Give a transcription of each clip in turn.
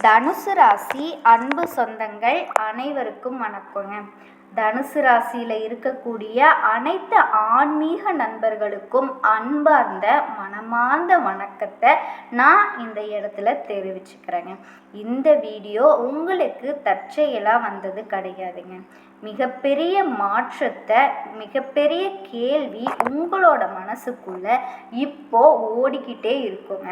தனுசு ராசி அன்பு சொந்தங்கள் அனைவருக்கும் வணக்கங்க. தனுசு ராசியில் இருக்கக்கூடிய அனைத்து ஆன்மீக நண்பர்களுக்கும் அன்பார்ந்த மனமார்ந்த வணக்கத்தை நான் இந்த இடத்துல தெரிவிச்சுக்கிறேங்க. இந்த வீடியோ உங்களுக்கு தற்செயலாக வந்தது கிடையாதுங்க. மிகப்பெரிய மாற்றத்தை, மிகப்பெரிய கேள்வி உங்களோட மனசுக்குள்ள இப்போ ஓடிக்கிட்டே இருக்குங்க.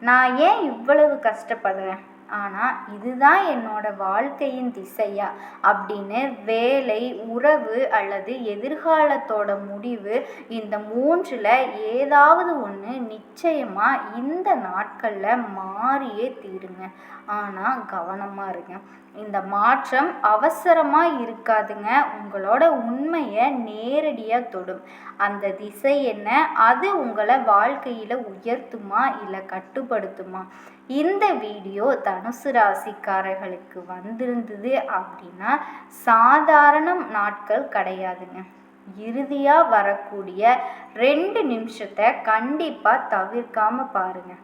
நான் ஏன் இவ்வளவு கஷ்டப்படுறேன், ஆனால் இதுதான் என்னோட வாழ்க்கையின் திசையா அப்படின்னு வேலை, உறவு அல்லது எதிர்காலத்தோட முடிவு, இந்த மூன்றில் ஏதாவது ஒன்று நிச்சயமாக இந்த நாட்களில் மாறியே தீருங்க. ஆனால் கவனமாக இருங்க. இந்த மாற்றம் அவசரமாக இருக்காதுங்க. உங்களோட உண்மையை நேரடியாக தொடும். அந்த திசை என்ன, அது உங்களை வாழ்க்கையில் உயர்த்துமா இல்லை கட்டுப்படுத்துமா? இந்த வீடியோ தனுசு ராசிக்காரர்களுக்கு வந்திருந்தது அப்படின்னா சாதாரண நாட்கள் கிடையாதுங்க. இறுதியாக வரக்கூடிய 2 நிமிஷத்தை கண்டிப்பாக தவிர்க்காம பாருங்க.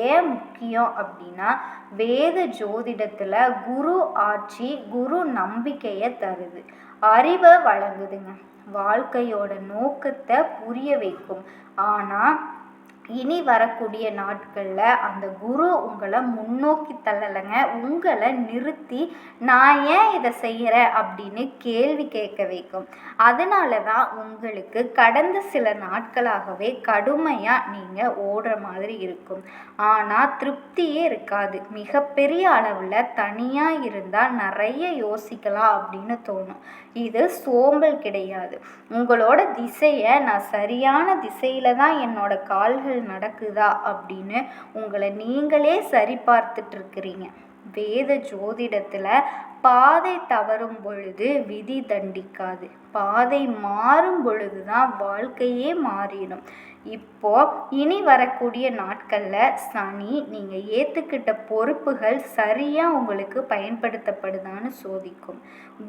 ஏன் முக்கியம் அப்படின்னா, வேத ஜோதிடத்தில் குரு ஆட்சி, குரு நம்பிக்கையை தருது, அறிவை வழங்குதுங்க, வாழ்க்கையோட நோக்கத்தை புரிய வைக்கும். ஆனால் இனி வரக்கூடிய நாட்களில் அந்த குரு உங்களை முன்னோக்கி தள்ளலைங்க, உங்களை நிறுத்தி நான் ஏன் இதை செய்கிறேன் அப்படின்னு கேள்வி கேட்க வைக்கும். அதனால தான் உங்களுக்கு கடந்த சில நாட்களாகவே கடுமையாக நீங்கள் ஓடுற மாதிரி இருக்கும். ஆனால் திருப்தியே இருக்காது. மிகப்பெரிய அளவில் தனியாக இருந்தால் நிறைய யோசிக்கலாம் அப்படின்னு தோணும். இது சோம்பல் கிடையாது. உங்களோட திசையை நான் சரியான திசையில் தான் என்னோட கால்கள் நடக்குதா அப்படின்னு உங்களை நீங்களே சரி பார்த்துட்டு இருக்கிறீங்க. வேத ஜோதிடத்தில் பாதை தவறும் பொழுது விதி தண்டிக்காது, பாதை மாறும் பொழுது தான் வாழ்க்கையே மாறிடும். இப்போ இனி வரக்கூடிய நாட்களில் சனி நீங்கள் ஏற்றுக்கிட்ட பொறுப்புகள் சரியாக உங்களுக்கு பயன்படுத்தப்படுதான்னு சோதிக்கும்.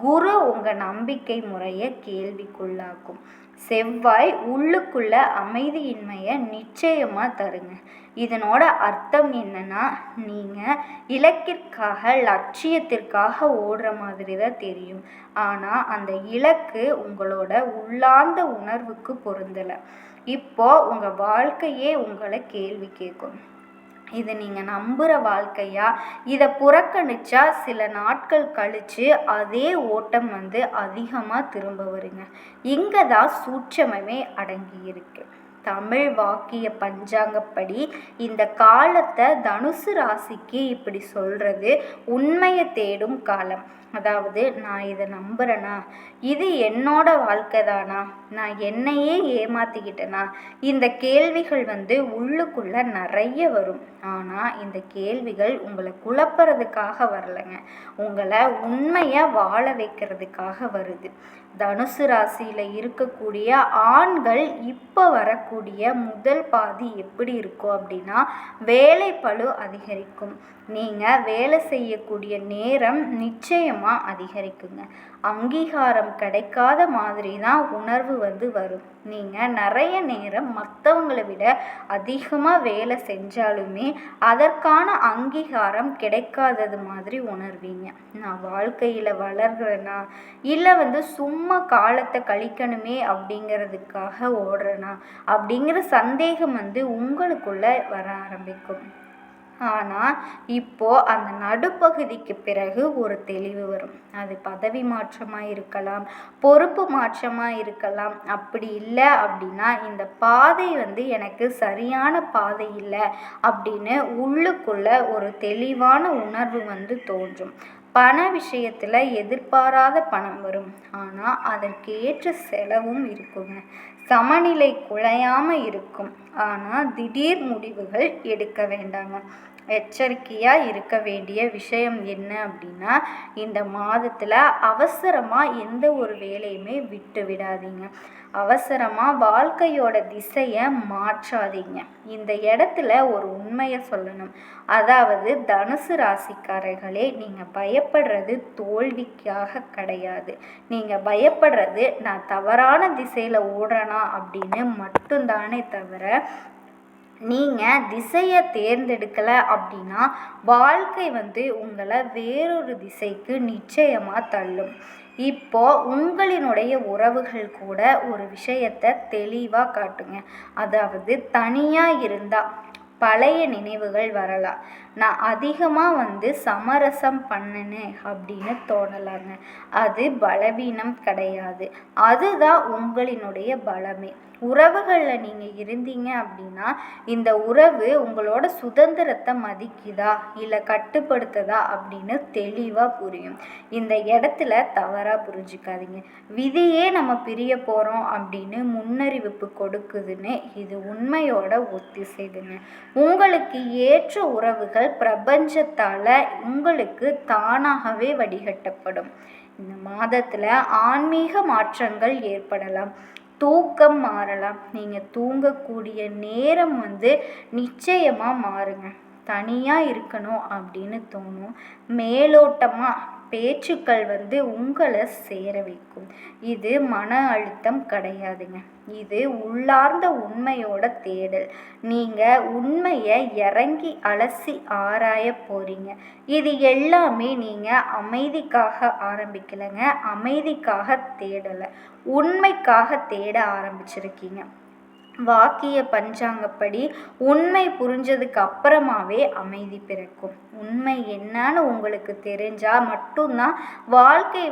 குரு உங்கள் நம்பிக்கை முறையை கேள்விக்குள்ளாக்கும். செவ்வாய் உள்ளுக்குள்ள அமைதியின்மையை நிச்சயமாக தருங்க. இதனோட அர்த்தம் என்னன்னா, நீங்கள் இலக்கிற்காக, லட்சியத்திற்காக ஓடுற மாதிரி தான் தெரியும். ஆனால் அந்த இலக்கு உங்களோட உள்ளார்ந்த உணர்வுக்கு பொருந்தலை. இப்போ உங்கள் வாழ்க்கையே உங்களை கேள்வி கேட்கும். இது நீங்கள் நம்புகிற வாழ்க்கையா? இதை புறக்கணிச்சா சில நாட்கள் கழித்து அதே ஓட்டம் அதிகமாக திரும்ப வருங்க. இங்கே தான் சூட்சமே அடங்கி இருக்கு. தமிழ் வாக்கிய பஞ்சாங்கப்படி இந்த காலத்தை தனுசு ராசிக்கு இப்படி சொல்கிறது உண்மையை தேடும் காலம். அதாவது, நான் இதை நம்புகிறேனா, இது என்னோட வாழ்க்கை தானா, நான் என்னையே ஏமாற்றிக்கிட்டேனா, இந்த கேள்விகள் உள்ளுக்குள்ள நிறைய வரும். ஆனால் இந்த கேள்விகள் உங்களை குழப்பறதுக்காக வரலைங்க, உங்களை உண்மையாக வாழ வைக்கிறதுக்காக வருது. தனுசு ராசியில் இருக்கக்கூடிய ஆண்கள் இப்போ வரக்கூடிய முதல் பாதி எப்படி இருக்கும் அப்படின்னா, வேலை பளு அதிகரிக்கும். நீங்கள் வேலை செய்யக்கூடிய நேரம் நிச்சயமாக அதிகரிக்குங்க. அங்கீகாரம் கிடைக்காத மாதிரி தான் உணர்வு வரும். நீங்கள் நிறைய நேரம் மற்றவங்களை விட அதிகமாக வேலை செஞ்சாலுமே அதற்கான அங்கீகாரம் கிடைக்காதது மாதிரி உணர்வீங்க. நான் வாழ்க்கையில் வளர்கிறேனா இல்லை சும்மா காலத்தை கழிக்கணுமே அப்படிங்கிறதுக்காக ஓடுறேனா அப்படிங்கிற சந்தேகம் உங்களுக்குள்ள வர ஆரம்பிக்கும். ஆனால் இப்போது அந்த நடுப்பகுதிக்கு பிறகு ஒரு தெளிவு வரும். அது பதவி மாற்றமாக இருக்கலாம், பொறுப்பு மாற்றமாக இருக்கலாம். அப்படி இல்லை அப்படின்னா இந்த பாதை எனக்கு சரியான பாதை இல்லை அப்படின்னு உள்ளுக்குள்ள ஒரு தெளிவான உணர்வு தோன்றும். பண விஷயத்தில் எதிர்பாராத பணம் வரும், ஆனால் அதற்கு ஏற்ற செலவும் இருக்குங்க. சமநிலை குலையாமல் இருக்கும், ஆனால் திடீர் முடிவுகள் எடுக்க வேண்டாங்க. எச்சரிக்கையாக இருக்க வேண்டிய விஷயம் என்ன அப்படின்னா, இந்த மாதத்தில் அவசரமாக எந்த ஒரு வேலையுமே விட்டு விடாதீங்க. அவசரமாக வாழ்க்கையோட திசையை மாற்றாதீங்க. இந்த இடத்துல ஒரு உண்மையை சொல்லணும். அதாவது, தனுசு ராசிக்காரர்களே, நீங்கள் பயப்படுறது தோல்விக்காக கிடையாது. நீங்கள் பயப்படுறது நான் தவறான திசையில் ஓடுறேனா அப்படின்னு மட்டும்தானே தவிர நீங்கள் திசையை தேர்ந்தெடுக்கலை அப்படின்னா வாழ்க்கை உங்களை வேறொரு திசைக்கு நிச்சயமாக தள்ளும். இப்போ உங்களினுடைய உறவுகள் கூட ஒரு விஷயத்தை தெளிவாக காட்டுங்க. அதாவது தனியாக இருந்தால் பழைய நினைவுகள் வரலாம். நான் அதிகமாக சமரசம் பண்ணினேன் அப்படின்னு தோணலாங்க. அது பலவீனம் கிடையாது, அதுதான் உங்களினுடைய பலமே. உறவுகளில் நீங்கள் இருந்தீங்க அப்படின்னா இந்த உறவு உங்களோட சுதந்திரத்தை மதிக்குதா இல்லை கட்டுப்படுத்துதா அப்படின்னு தெளிவாக புரியும். இந்த இடத்துல தவறாக புரிஞ்சுக்காதீங்க. விதியே நம்ம பிரிய போகிறோம் அப்படின்னு முன்னறிவிப்பு கொடுக்குதுன்னு இது உண்மையோட ஒத்திசைவுங்க. உங்களுக்கு ஏற்ற உறவுகள் பிரபஞ்சத்தால் உங்களுக்கு தானாகவே வடிகட்டப்படும். இந்த மாதத்தில் ஆன்மீக மாற்றங்கள் ஏற்படலாம், தூக்கம் மாறலாம். நீங்கள் தூங்கக்கூடிய நேரம் நிச்சயமாக மாறுங்க. தனியாக இருக்கணும் அப்படின்னு தோணும். மேலோட்டமாக பேச்சுக்கள் உங்களை சேர வைக்கும். இது மன அழுத்தம் கிடையாதுங்க, இது உள்ளார்ந்த உண்மையோட தேடல். நீங்கள் உண்மையை இறங்கி அலசி ஆராய போகிறீங்க. இது எல்லாமே நீங்கள் அமைதிக்காக ஆரம்பிக்கலைங்க, அமைதிக்காக தேடலை, உண்மைக்காக தேட ஆரம்பிச்சிருக்கீங்க. வாக்கிய பஞ்சாங்கப்படி உண்மை புரிஞ்சதுக்கு அப்புறமாவே அமைதி பிறக்கும். உண்மை என்னன்னு உங்களுக்கு தெரிஞ்சால் மட்டும்தான் வாழ்க்கை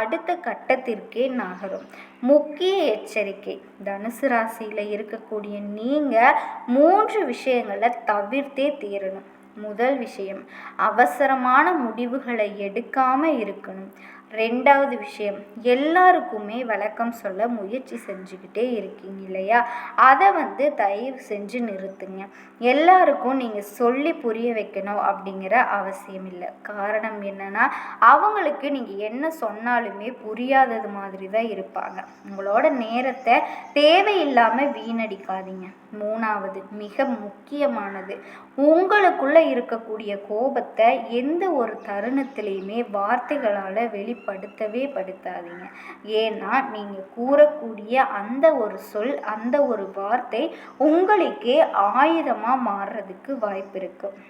அடுத்த கட்டத்திற்கே நகரும். முக்கிய எச்சரிக்கை, தனுசு ராசியில் இருக்கக்கூடிய நீங்கள் 3 விஷயங்களை தவிர்த்தே தீரணும். முதல் விஷயம், அவசரமான முடிவுகளை எடுக்காமல் இருக்கணும். 2வது விஷயம், எல்லாருக்குமே விளக்கம் சொல்ல முயற்சி செஞ்சுக்கிட்டே இருக்கீங்க இல்லையா, அதை தயவு செஞ்சு நிறுத்துங்க. எல்லாருக்கும் நீங்கள் சொல்லி புரிய வைக்கணும் அப்படிங்கிற அவசியம் இல்லை. காரணம் என்னன்னா அவங்களுக்கு நீங்கள் என்ன சொன்னாலுமே புரியாதது மாதிரி தான் இருப்பாங்க. உங்களோட நேரத்தை தேவையில்லாமல் வீணடிக்காதீங்க. 3வது மிக முக்கியமானது, உங்களுக்குள்ளே இருக்கக்கூடிய கோபத்தை எந்த ஒரு தருணத்திலையுமே வார்த்தைகளால் வெளிப்படுத்தவே படுத்தாதீங்க. ஏன்னா நீங்கள் கூறக்கூடிய அந்த ஒரு சொல், அந்த ஒரு வார்த்தை உங்களுக்கே ஆயுதமாக மாறுறதுக்கு வாய்ப்பு இருக்குது.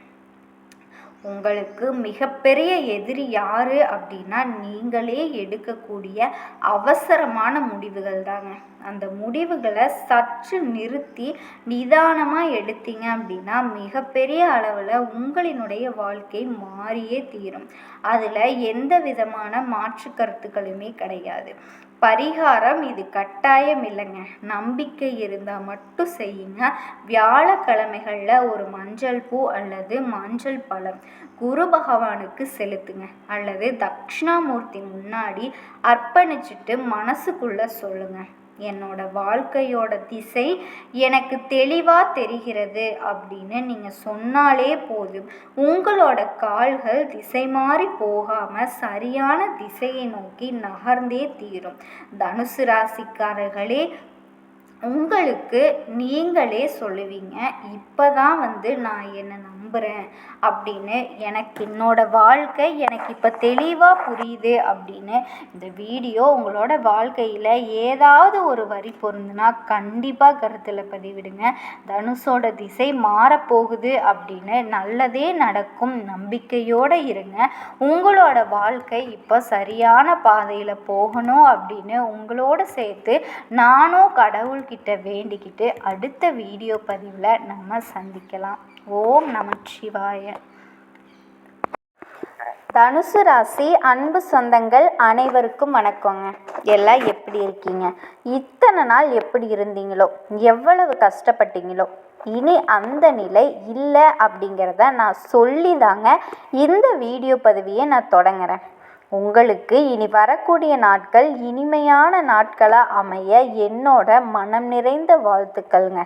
உங்களுக்கு மிகப்பெரிய எதிரி யார் அப்படின்னா நீங்களே எடுக்கக்கூடிய அவசரமான முடிவுகள் தாங்க. அந்த முடிவுகளை சற்று நிறுத்தி நிதானமாக எடுத்தீங்க அப்படின்னா மிகப்பெரிய அளவில் உங்களினுடைய வாழ்க்கை மாறியே தீரும். அதில் எந்த விதமான மாற்று கருத்துக்களுமே கிடையாது. பரிகாரம் இது கட்டாயம் இல்லைங்க, நம்பிக்கை இருந்தால் மட்டும் செய்யுங்க. வியாழக்கிழமைகளில் ஒரு மஞ்சள் பூ அல்லது மஞ்சள் பழம் குரு பகவானுக்கு செலுத்துங்க, அல்லது தட்சிணாமூர்த்தி முன்னாடி அர்ப்பணிச்சுட்டு மனசுக்குள்ளே சொல்லுங்கள், என்னோட வாழ்க்கையோட திசை எனக்கு தெளிவாக தெரிகிறது அப்படின்னு நீங்கள் சொன்னாலே போதும். உங்களோட கால்கள் திசை மாறி போகாமல் சரியான திசையை நோக்கி நகர்ந்தே தீரும். தனுசு ராசிக்காரர்களே, உங்களுக்கு நீங்களே சொல்லுவீங்க, இப்போ தான் நான் என்னை நம்புகிறேன் அப்படின்னு, எனக்கு என்னோட வாழ்க்கை எனக்கு இப்போ தெளிவாக புரியுது அப்படின்னு. இந்த வீடியோ உங்களோட வாழ்க்கையில் ஏதாவது ஒரு வரி பொருந்துனா கண்டிப்பாக கருத்தில் பதிவிடுங்க. தனுஷோட திசை மாறப்போகுது அப்படின்னு, நல்லதே நடக்கும், நம்பிக்கையோடு இருங்க. உங்களோட வாழ்க்கை இப்போ சரியான பாதையில் போகணும் அப்படின்னு உங்களோட சேர்த்து நானும் கடவுள்கிட்ட வேண்டிக்கிட்டு அடுத்த வீடியோ பதிவில் நம்ம சந்திக்கலாம். ஓம் நமச்சிவாய. தனுசு ராசி அன்பு சொந்தங்கள் அனைவருக்கும் வணக்கங்க. எல்லாம் எப்படி இருக்கீங்க? இத்தனை நாள் எப்படி இருந்தீங்களோ, எவ்வளவு கஷ்டப்பட்டீங்களோ, இனி அந்த நிலை இல்லை அப்படிங்கிறத நான் சொல்லி தாங்க இந்த வீடியோ பதிவையை நான் தொடங்குறேன். உங்களுக்கு இனி வரக்கூடிய நாட்கள் இனிமையான நாட்களாக அமைய என்னோட மனம் நிறைந்த வாழ்த்துக்கள்ங்க.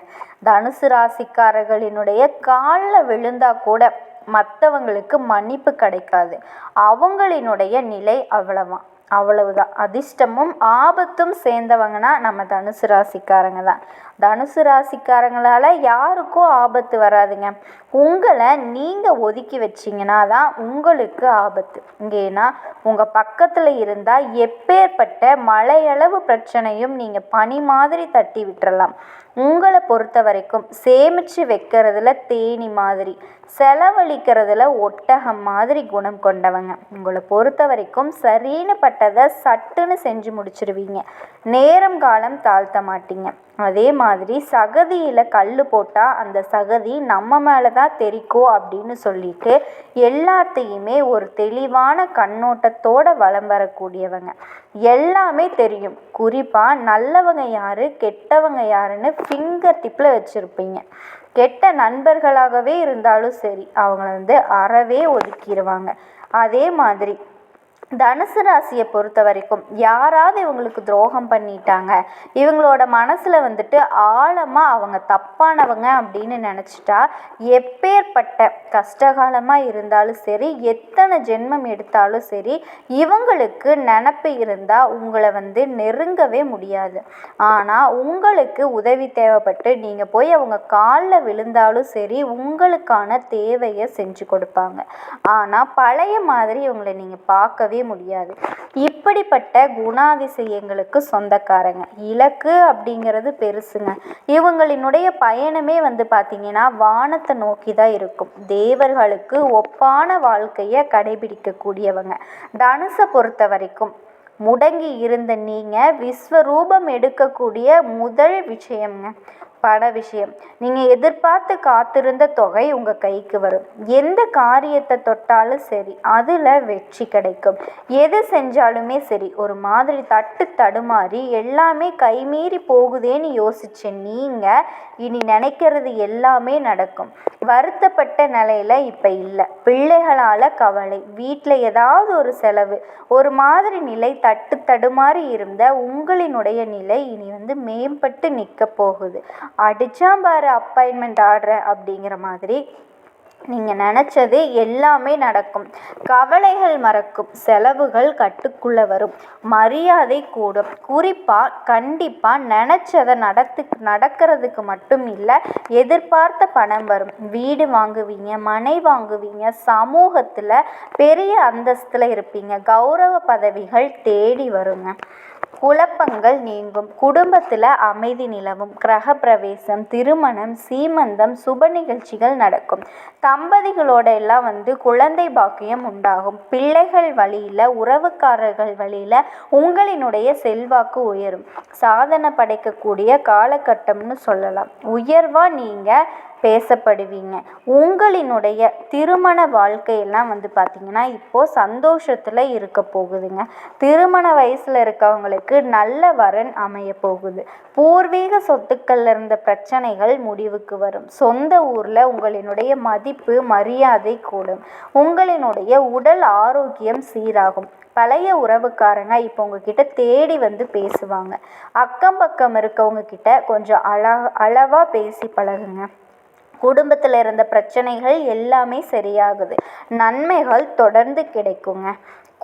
தனுசு ராசிக்காரர்களினுடைய காலில் விழுந்தா கூட மற்றவங்களுக்கு மன்னிப்பு கிடைக்காது, அவங்களினுடைய நிலை அவ்வளவான். அவ்வளவுதான். அதிர்ஷ்டமும் ஆபத்தும் சேர்ந்தவங்கன்னா நம்ம தனுசு ராசிக்காரங்க தான். தனுசு ராசிக்காரங்களால் யாருக்கும் ஆபத்து வராதுங்க. உங்களை நீங்கள் ஒதுக்கி வச்சிங்கன்னா தான் உங்களுக்கு ஆபத்து. ஏன்னா உங்கள் பக்கத்தில் இருந்தால் எப்பேற்பட்ட மழையளவு பிரச்சனையும் நீங்கள் பனி மாதிரி தட்டி விட்டுறலாம். உங்களை பொறுத்த வரைக்கும் சேமித்து வைக்கிறதுல தேனி மாதிரி, செலவழிக்கிறதுல ஒட்டகம் மாதிரி குணம் கொண்டவங்க. உங்களை பொறுத்த வரைக்கும் சரின்னு பட்டதை சட்டுன்னு செஞ்சு முடிச்சிருவீங்க. நேரம் காலம் தாழ்த்த மாட்டீங்க. அதே மாதிரி சகதியில் கல் போட்டால் அந்த சகதி நம்ம மேலே தான் தெரிக்கும் அப்படின்னு சொல்லிட்டு எல்லாத்தையுமே ஒரு தெளிவான கண்ணோட்டத்தோடு வலம் வரக்கூடியவங்க. எல்லாமே தெரியும். குறிப்பாக நல்லவங்க யார் கெட்டவங்க யாருன்னு ஃபிங்கர் டிப்பில் வச்சுருப்பீங்க. கெட்ட நண்பர்களாகவே இருந்தாலும் சரி, அவங்கள அறவே ஒதுக்கிடுவாங்க. அதே மாதிரி தனுசு ராசியை பொறுத்த வரைக்கும் யாராவது இவங்களுக்கு துரோகம் பண்ணிட்டாங்க, இவங்களோட மனசில் ஆழமாக அவங்க தப்பானவங்க அப்படின்னு நினச்சிட்டா எப்பேற்பட்ட கஷ்டகாலமாக இருந்தாலும் சரி, எத்தனை ஜென்மம் எடுத்தாலும் சரி, இவங்களுக்கு நினப்பு இருந்தால் உங்களை நெருங்கவே முடியாது. ஆனால் உங்களுக்கு உதவி தேவைப்பட்டு நீங்கள் போய் அவங்க காலில் விழுந்தாலும் சரி, உங்களுக்கான தேவையை செஞ்சு கொடுப்பாங்க. ஆனால் பழைய மாதிரி இவங்களை நீங்கள் பார்க்கவே முடியாது. இப்படிப்பட்ட குணாதிசயங்களுக்கு சொந்தக்காரங்க. இலக்கு அப்படிங்கிறது பெருசுங்க. இவங்களினுடைய பயணமே பார்த்தீங்கன்னா வானத்தை நோக்கி தான் இருக்கும். தேவர்களுக்கு ஒப்பான வாழ்க்கையை கடைபிடிக்கக்கூடியவங்க. தனுசை பொறுத்த வரைக்கும் முடங்கி இருந்த நீங்கள் விஸ்வரூபம் எடுக்கக்கூடிய முதல் விஷயம்ங்க பண விஷயம். நீங்கள் எதிர்பார்த்து காத்திருந்த தொகை உங்கள் கைக்கு வரும். எந்த காரியத்தை தொட்டாலும் சரி, அதில் வெற்றி கிடைக்கும். எது செஞ்சாலுமே சரி, ஒரு மாதிரி தடுமாறி எல்லாமே கைமீறி போகுதேன்னு யோசிச்ச நீங்கள் இனி நினைக்கிறது எல்லாமே நடக்கும். வருத்தப்பட்ட நிலையில் இப்போ இல்லை. பிள்ளைகளால் கவலை, வீட்டில் ஏதாவது ஒரு செலவு, ஒரு மாதிரி நிலை தடுமாறி இருந்த உங்களினுடைய நிலை இனி மேம்பட்டு நிற்க போகுது. அடிச்சாம்பாரு அப்பாயின்மெண்ட் ஆர்டர் அப்படிங்கிற மாதிரி நீங்கள் நினச்சது எல்லாமே நடக்கும். கவலைகள் மறக்கும். செலவுகள் கட்டுக்குள்ளே வரும். மரியாதை கூடும். குறிப்பாக கண்டிப்பாக நினச்சதை நடக்கிறதுக்கு மட்டும் இல்லை, எதிர்பார்த்த பணம் வரும். வீடு வாங்குவீங்க, மனை வாங்குவீங்க, சமூகத்தில் பெரிய அந்தஸ்தில் இருப்பீங்க. கௌரவ பதவிகள் தேடி வருங்க. குழப்பங்கள் நீங்கும். குடும்பத்தில் அமைதி நிலவும். கிரகப்பிரவேசம், திருமணம், சீமந்தம், சுப நிகழ்ச்சிகள் நடக்கும். தம்பதிகளோட எல்லாம் குழந்தை பாக்கியம் உண்டாகும். பிள்ளைகள் வழியில், உறவுக்காரர்கள் வழியில் உங்களினுடைய செல்வாக்கு உயரும். சாதனை படைக்கக்கூடிய காலகட்டம்னு சொல்லலாம். உயர்வாக நீங்கள் பேசப்படுவீங்க. உங்களினுடைய திருமண வாழ்க்கையெல்லாம் பார்த்திங்கன்னா இப்போது சந்தோஷத்தில் இருக்க போகுதுங்க. திருமண வயசில் இருக்கவங்களுக்கு நல்ல வரன் அமைய போகுது. பூர்வீக சொத்துக்களில் இருந்த பிரச்சனைகள் முடிவுக்கு வரும். சொந்த ஊரில் உங்களினுடைய மதிப்பு மரியாதை கூடும். உங்களினுடைய உடல் ஆரோக்கியம் சீராகும். பழைய உறவுக்காரங்க இப்போ உங்ககிட்ட தேடி பேசுவாங்க. அக்கம் பக்கம் இருக்கவங்க கிட்ட கொஞ்சம் அளவாக பேசி பழகுங்க. குடும்பத்தில் இருந்த பிரச்சனைகள் எல்லாமே சரியாகுது. நன்மைகள் தொடர்ந்து கிடைக்குங்க.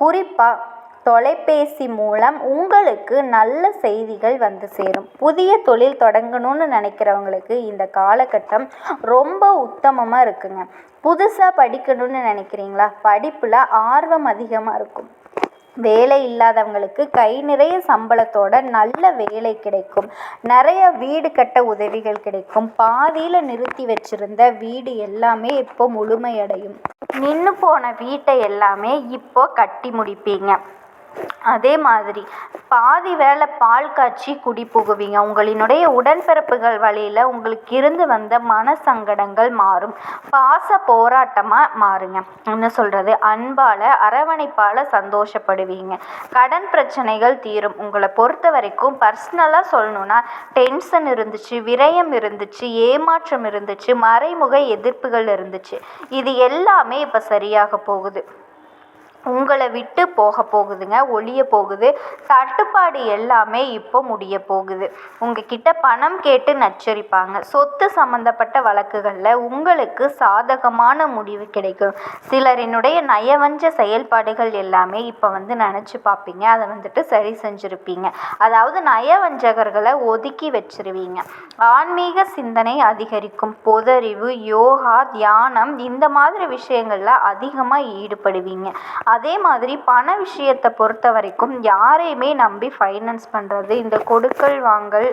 குறிப்பாக தொலைபேசி மூலம் உங்களுக்கு நல்ல செய்திகள் சேரும். புதிய தொழில் தொடங்கணும்னு நினைக்கிறவங்களுக்கு இந்த காலகட்டம் ரொம்ப உத்தமமாக இருக்குங்க. புதுசாக படிக்கணும்னு நினைக்கிறீங்களா? படிப்பில் ஆர்வம் அதிகமாக இருக்கும். வேலை இல்லாதவங்களுக்கு கை நிறைய சம்பளத்தோட நல்ல வேலை கிடைக்கும். நிறைய வீடு கட்ட உதவிகள் கிடைக்கும். பாதியில் நிறுத்தி வச்சிருந்த வீடு எல்லாமே இப்போ முழுமையடையும். நின்று போன வீட்டை எல்லாமே இப்போ கட்டி முடிப்பீங்க. அதே மாதிரி பாதி வேலை பால் காய்ச்சி குடி புகுவீங்க. உங்களினுடைய உடன்பிறப்புகள் வழியில் உங்களுக்கு இருந்து வந்த மனசங்கடங்கள் மாறும். பாச போராட்டமாக மாறுங்க. என்ன சொல்கிறது, அன்பால் அரவணைப்பால் சந்தோஷப்படுவீங்க. கடன் பிரச்சனைகள் தீரும். உங்களை பொறுத்த வரைக்கும் பர்சனலாக சொல்லணுன்னா டென்ஷன் இருந்துச்சு, விரயம் இருந்துச்சு, ஏமாற்றம் இருந்துச்சு, மறைமுக எதிர்ப்புகள் இருந்துச்சு. இது எல்லாமே இப்போ சரியாக போகுது. உங்களை விட்டு போக போகுதுங்க, ஒழிய போகுது. தட்டுப்பாடு எல்லாமே இப்போ முடிய போகுது. உங்ககிட்ட பணம் கேட்டு நச்சரிப்பாங்க. சொத்து சம்மந்தப்பட்ட வழக்குகளில் உங்களுக்கு சாதகமான முடிவு கிடைக்கும். சிலரினுடைய நயவஞ்ச செயல்பாடுகள் எல்லாமே இப்போ நினச்சி பார்ப்பீங்க, அதை சரி செஞ்சுருப்பீங்க. அதாவது நயவஞ்சகர்களை ஒதுக்கி வச்சிருவீங்க. ஆன்மீக சிந்தனை அதிகரிக்கும். பொதறிவு, யோகா, தியானம் இந்த மாதிரி விஷயங்களில் அதிகமாக ஈடுபடுவீங்க. அதே மாதிரி பண விஷயத்தை பொறுத்த வரைக்கும் யாரையுமே நம்பி ஃபைனான்ஸ் பண்ணுறது, இந்த கொடுக்கல் வாங்கல்